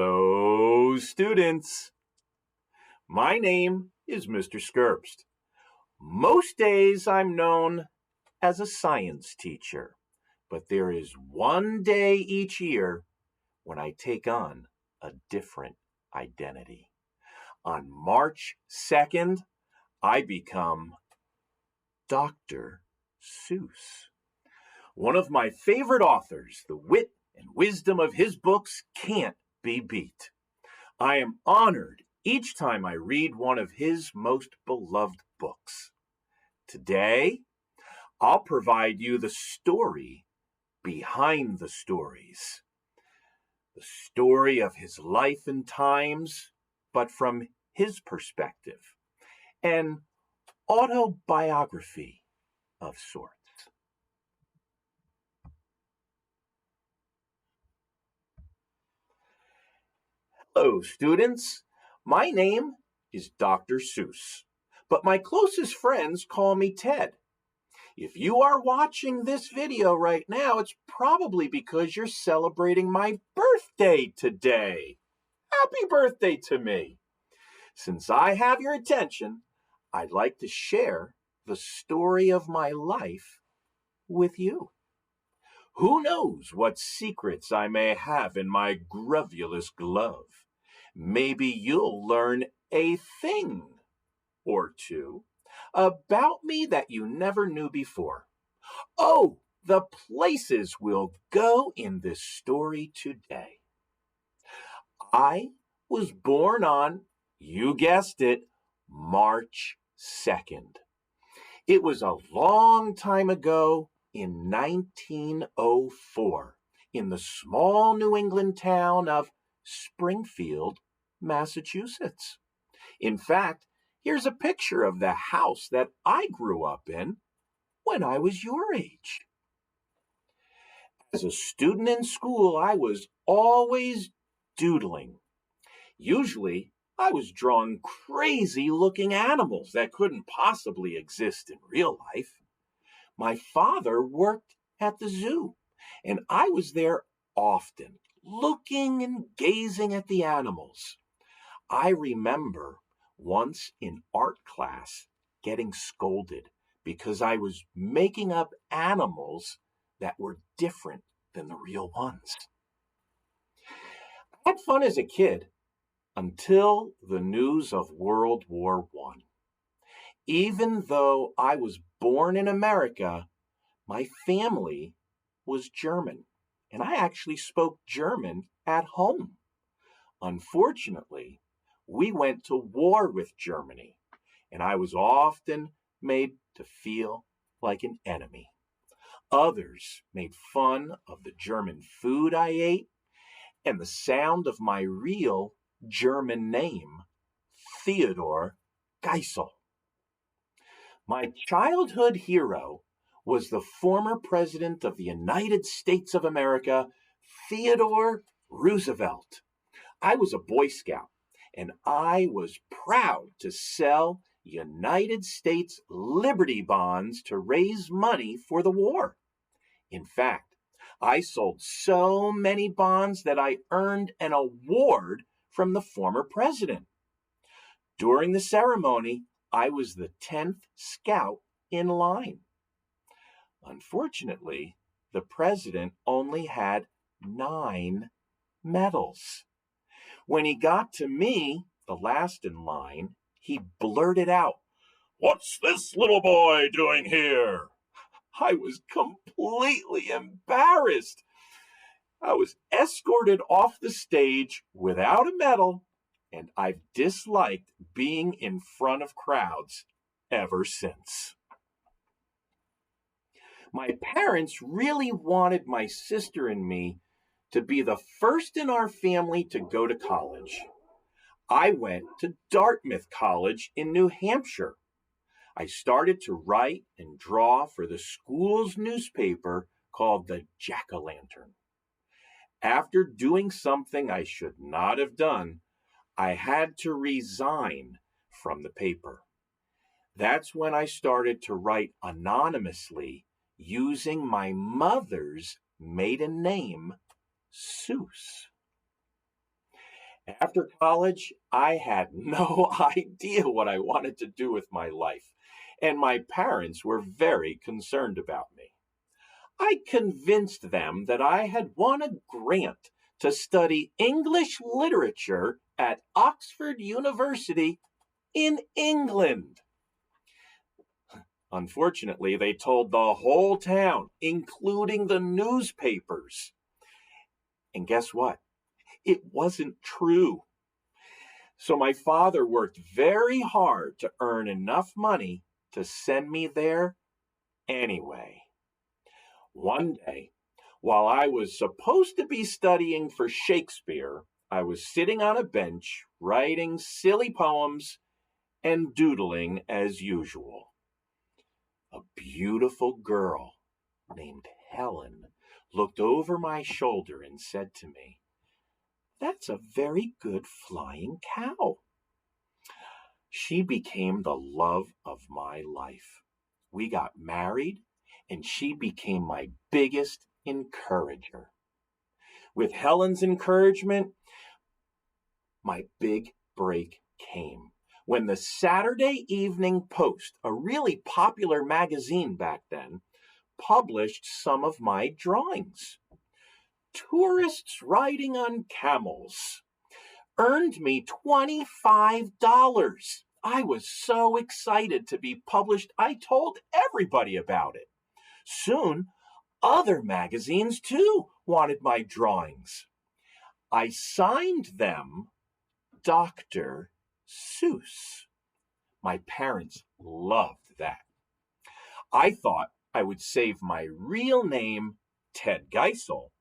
Hello, students. My name is Mr. Skirbst. Most days I'm known as a science teacher, but there is one day each year when I take on a different identity. On March 2nd, I become Dr. Seuss. One of my favorite authors, the wit and wisdom of his books can't be beat. I am honored each time I read one of his most beloved books. Today, I'll provide you the story behind the stories. The story of his life and times, but from his perspective. An autobiography of sorts. Hello, students. My name is Dr. Seuss, but my closest friends call me Ted. If you are watching this video right now, it's probably because you're celebrating my birthday today. Happy birthday to me. Since I have your attention, I'd like to share the story of my life with you. Who knows what secrets I may have in my gruvulous glove? Maybe you'll learn a thing or two about me that you never knew before. Oh, the places we'll go in this story today. I was born on, you guessed it, March 2nd. It was a long time ago in 1904 in the small New England town of Springfield, Massachusetts. In fact, here's a picture of the house that I grew up in when I was your age. As a student in school, I was always doodling. Usually, I was drawing crazy-looking animals that couldn't possibly exist in real life. My father worked at the zoo, and I was there often, looking and gazing at the animals. I remember once in art class getting scolded because I was making up animals that were different than the real ones. I had fun as a kid until the news of World War I. Even though I was born in America, my family was German, and I actually spoke German at home. Unfortunately, we went to war with Germany, and I was often made to feel like an enemy. Others made fun of the German food I ate and the sound of my real German name, Theodore Geisel. My childhood hero was the former President of the United States of America, Theodore Roosevelt. I was a Boy Scout, and I was proud to sell United States Liberty bonds to raise money for the war. In fact, I sold so many bonds that I earned an award from the former president. During the ceremony, I was the 10th scout in line. Unfortunately, the president only had 9 medals. When he got to me, the last in line, he blurted out, "What's this little boy doing here?" I was completely embarrassed. I was escorted off the stage without a medal, and I've disliked being in front of crowds ever since. My parents really wanted my sister and me to be the first in our family to go to college. I went to Dartmouth College in New Hampshire. I started to write and draw for the school's newspaper called the Jack-o'-lantern. After doing something I should not have done, I had to resign from the paper. That's when I started to write anonymously using my mother's maiden name, Seuss. After college, I had no idea what I wanted to do with my life, and my parents were very concerned about me. I convinced them that I had won a grant to study English literature at Oxford University in England. Unfortunately, they told the whole town, including the newspapers. And guess what? It wasn't true. So my father worked very hard to earn enough money to send me there anyway. One day, while I was supposed to be studying for Shakespeare, I was sitting on a bench writing silly poems and doodling as usual. A beautiful girl named Helen looked over my shoulder and said to me, "That's a very good flying cow." She became the love of my life. We got married, and she became my biggest encourager. With Helen's encouragement, my big break came when the Saturday Evening Post, a really popular magazine back then, published some of my drawings. Tourists riding on camels earned me $25. I was so excited to be published, I told everybody about it. Soon, other magazines too wanted my drawings. I signed them Dr. Seuss. My parents loved that. I thought I would save my real name, Ted Geisel,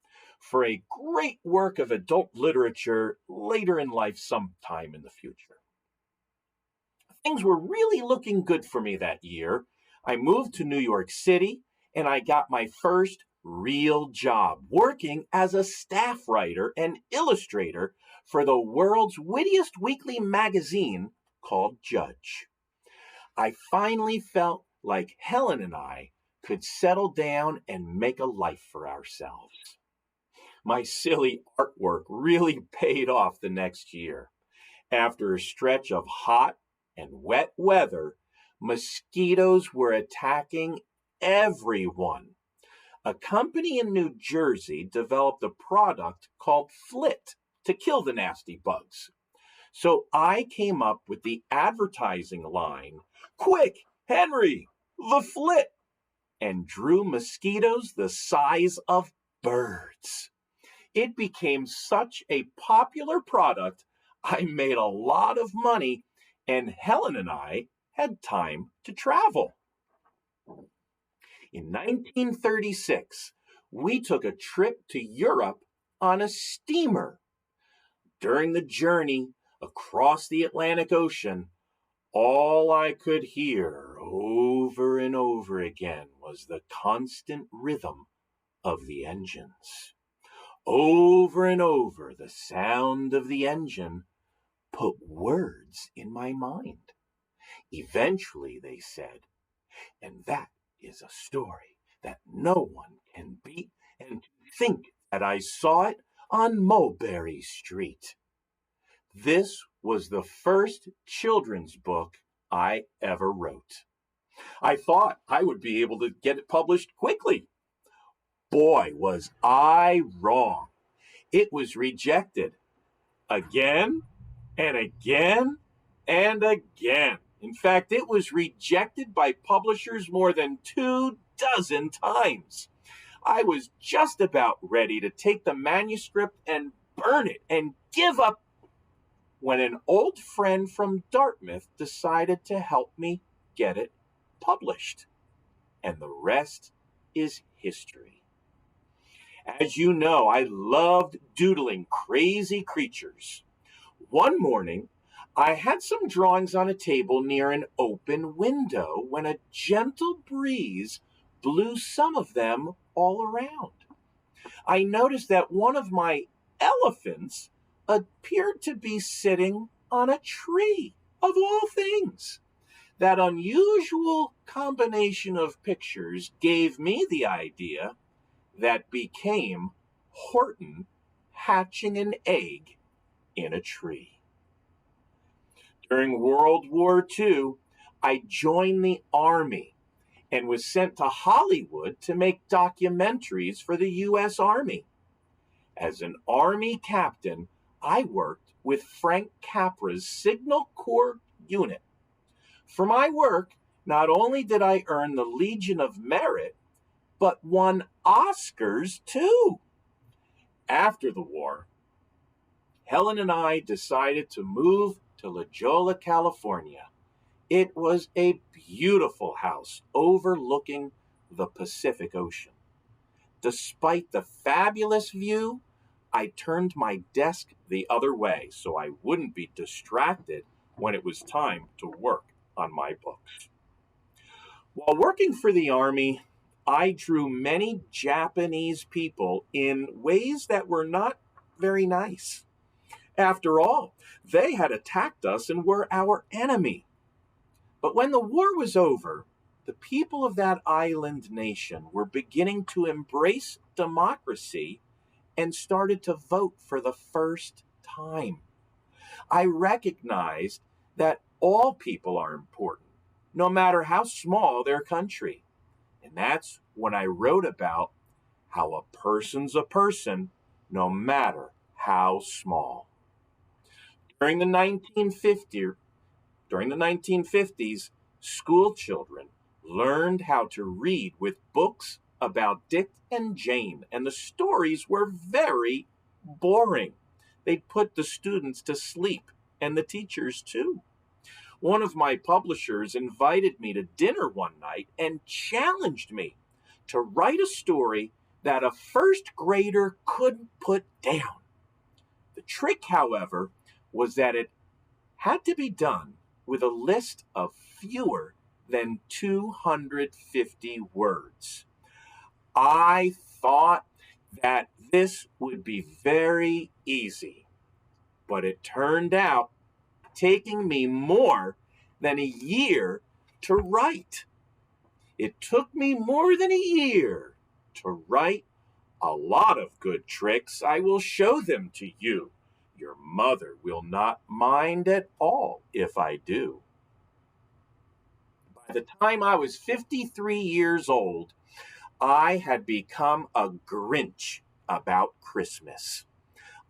for a great work of adult literature later in life sometime in the future. Things were really looking good for me that year. I moved to New York City and I got my first real job working as a staff writer and illustrator for the world's wittiest weekly magazine called Judge. I finally felt like Helen and I could settle down and make a life for ourselves. My silly artwork really paid off the next year. After a stretch of hot and wet weather, mosquitoes were attacking everyone. A company in New Jersey developed a product called Flit to kill the nasty bugs. So I came up with the advertising line, "Quick, Henry, the Flit," and drew mosquitoes the size of birds. It became such a popular product, I made a lot of money, and Helen and I had time to travel. In 1936, we took a trip to Europe on a steamer. During the journey across the Atlantic Ocean, all I could hear over and over again was the constant rhythm of the engines. Over and over, the sound of the engine put words in my mind. Eventually, they said, "And that is a story that no one can beat, and to think that I saw it on Mulberry Street." This was the first children's book I ever wrote. I thought I would be able to get it published quickly. Boy, was I wrong. It was rejected again and again and again. In fact, it was rejected by publishers more than 24 times. I was just about ready to take the manuscript and burn it and give up when an old friend from Dartmouth decided to help me get it published. And the rest is history. As you know, I loved doodling crazy creatures. One morning, I had some drawings on a table near an open window when a gentle breeze blew some of them all around. I noticed that one of my elephants appeared to be sitting on a tree, of all things. That unusual combination of pictures gave me the idea that became Horton Hatching an Egg in a tree. During World War II, I joined the Army and was sent to Hollywood to make documentaries for the U.S. Army. As an Army captain, I worked with Frank Capra's Signal Corps unit. For my work, not only did I earn the Legion of Merit, but won Oscars too. After the war, Helen and I decided to move to La Jolla, California. It was a beautiful house overlooking the Pacific Ocean. Despite the fabulous view, I turned my desk the other way so I wouldn't be distracted when it was time to work on my books. While working for the Army, I drew many Japanese people in ways that were not very nice. After all, they had attacked us and were our enemy. But when the war was over, the people of that island nation were beginning to embrace democracy and started to vote for the first time. I recognized that all people are important, no matter how small their country. And that's when I wrote about how a person's a person, no matter how small. During the 1950s, school children learned how to read with books about Dick and Jane, and the stories were very boring. They'd put the students to sleep, and the teachers too. One of my publishers invited me to dinner one night and challenged me to write a story that a first grader couldn't put down. The trick, however, was that it had to be done with a list of fewer than 250 words. I thought that this would be very easy, but it turned out taking me more than a year to write. It took me more than a year to write a lot of good tricks. I will show them to you. Your mother will not mind at all if I do. By the time I was 53 years old, I had become a Grinch about Christmas.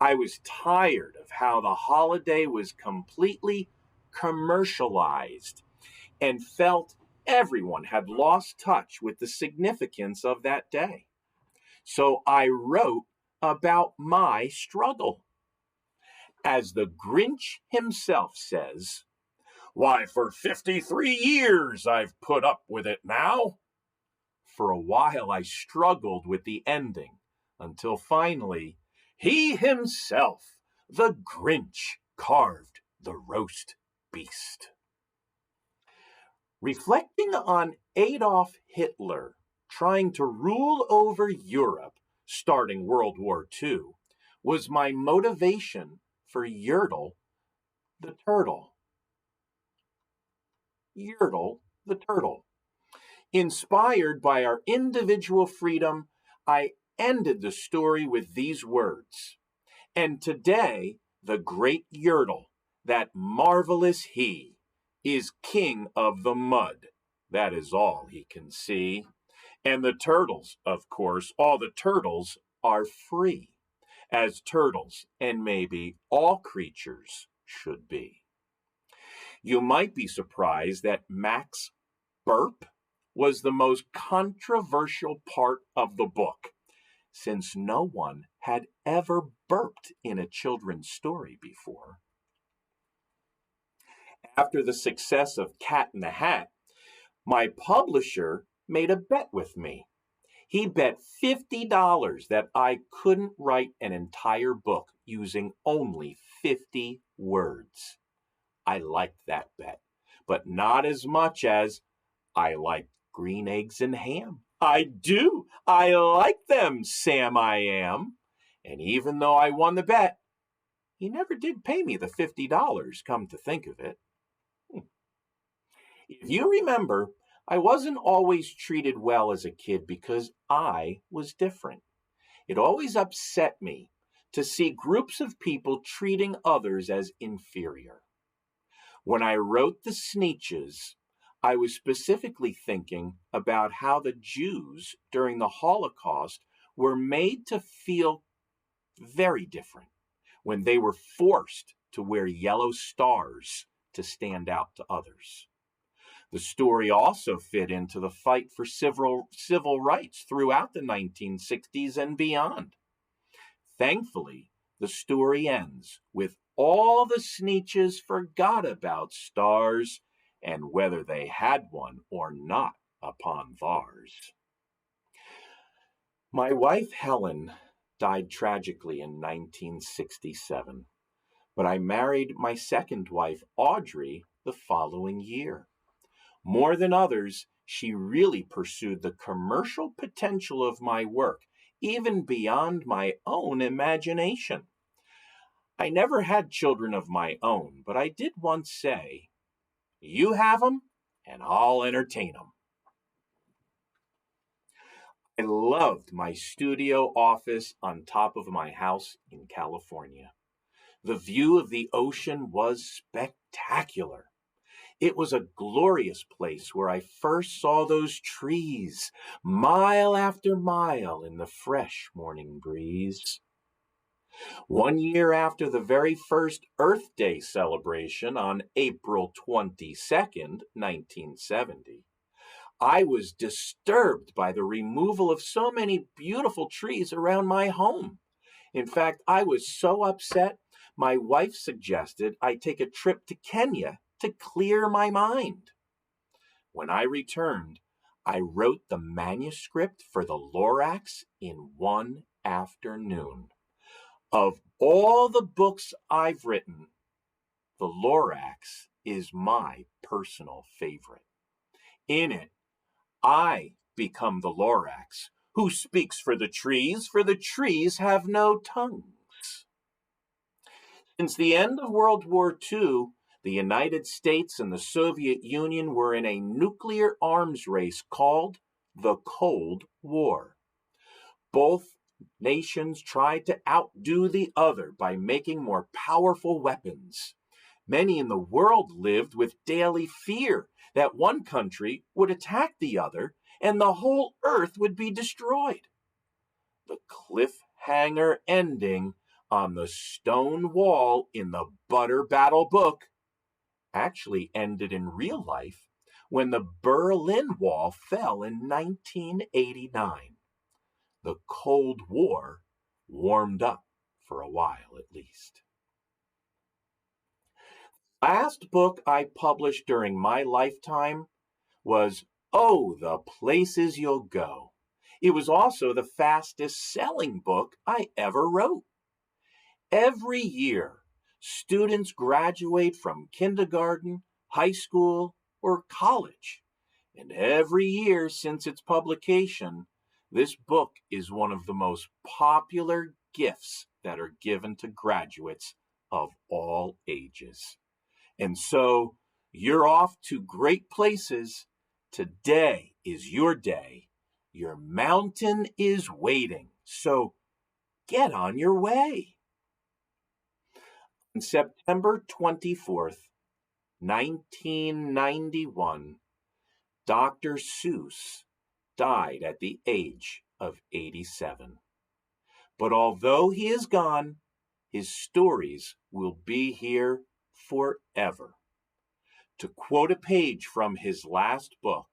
I was tired of how the holiday was completely commercialized and felt everyone had lost touch with the significance of that day. So I wrote about my struggle. As the Grinch himself says, "Why, for 53 years I've put up with it now." For a while I struggled with the ending, until finally, he himself, the Grinch, carved the roast beast. Reflecting on Adolf Hitler trying to rule over Europe starting World War II was my motivation for Yertle the turtle. Yertle the turtle. Inspired by our individual freedom, I ended the story with these words. And today, the great Yertle, that marvelous he, is king of the mud. That is all he can see. And the turtles, of course, all the turtles are free, as turtles and maybe all creatures should be. You might be surprised that Mac's burp was the most controversial part of the book, since no one had ever burped in a children's story before. After the success of Cat in the Hat, my publisher made a bet with me. He bet $50 that I couldn't write an entire book using only 50 words. I liked that bet, but not as much as I like green eggs and ham. I do. I like them, Sam I am. And even though I won the bet, he never did pay me the $50, come to think of it. If you remember, I wasn't always treated well as a kid because I was different. It always upset me to see groups of people treating others as inferior. When I wrote the Sneetches, I was specifically thinking about how the Jews during the Holocaust were made to feel very different when they were forced to wear yellow stars to stand out to others. The story also fit into the fight for civil rights throughout the 1960s and beyond. Thankfully, the story ends with all the Sneetches forgot about stars and whether they had one or not upon theirs. My wife Helen died tragically in 1967, but I married my second wife Audrey the following year. More than others, she really pursued the commercial potential of my work, even beyond my own imagination. I never had children of my own, but I did once say, "You have 'em, and I'll entertain 'em." I loved my studio office on top of my house in California. The view of the ocean was spectacular. It was a glorious place where I first saw those trees, mile after mile in the fresh morning breeze. One year after the very first Earth Day celebration on April 22nd, 1970, I was disturbed by the removal of so many beautiful trees around my home. In fact, I was so upset, my wife suggested I take a trip to Kenya to clear my mind. When I returned, I wrote the manuscript for the Lorax in one afternoon. Of all the books I've written, the Lorax is my personal favorite. In it, I become the Lorax, who speaks for the trees have no tongues. Since the end of World War II, the United States and the Soviet Union were in a nuclear arms race called the Cold War. Both nations tried to outdo the other by making more powerful weapons. Many in the world lived with daily fear that one country would attack the other and the whole earth would be destroyed. The cliffhanger ending on the stone wall in the Butter Battle book actually ended in real life when the Berlin Wall fell in 1989. The Cold War warmed up for a while at least. Last book I published during my lifetime was Oh, the Places You'll Go. It was also the fastest selling book I ever wrote. Every year, students graduate from kindergarten, high school, or college. And every year since its publication, this book is one of the most popular gifts that are given to graduates of all ages. And so, you're off to great places. Today is your day. Your mountain is waiting. So, get on your way. On September 24th, 1991, Dr. Seuss died at the age of 87. But although he is gone, his stories will be here forever. To quote a page from his last book,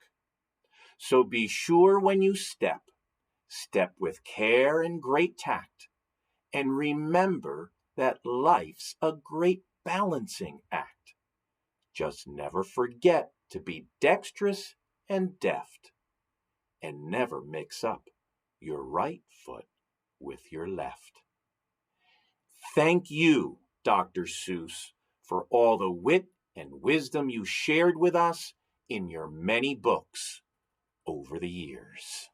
"So be sure when you step with care and great tact, and remember that life's a great balancing act. Just never forget to be dexterous and deft, and never mix up your right foot with your left." Thank you, Dr. Seuss, for all the wit and wisdom you shared with us in your many books over the years.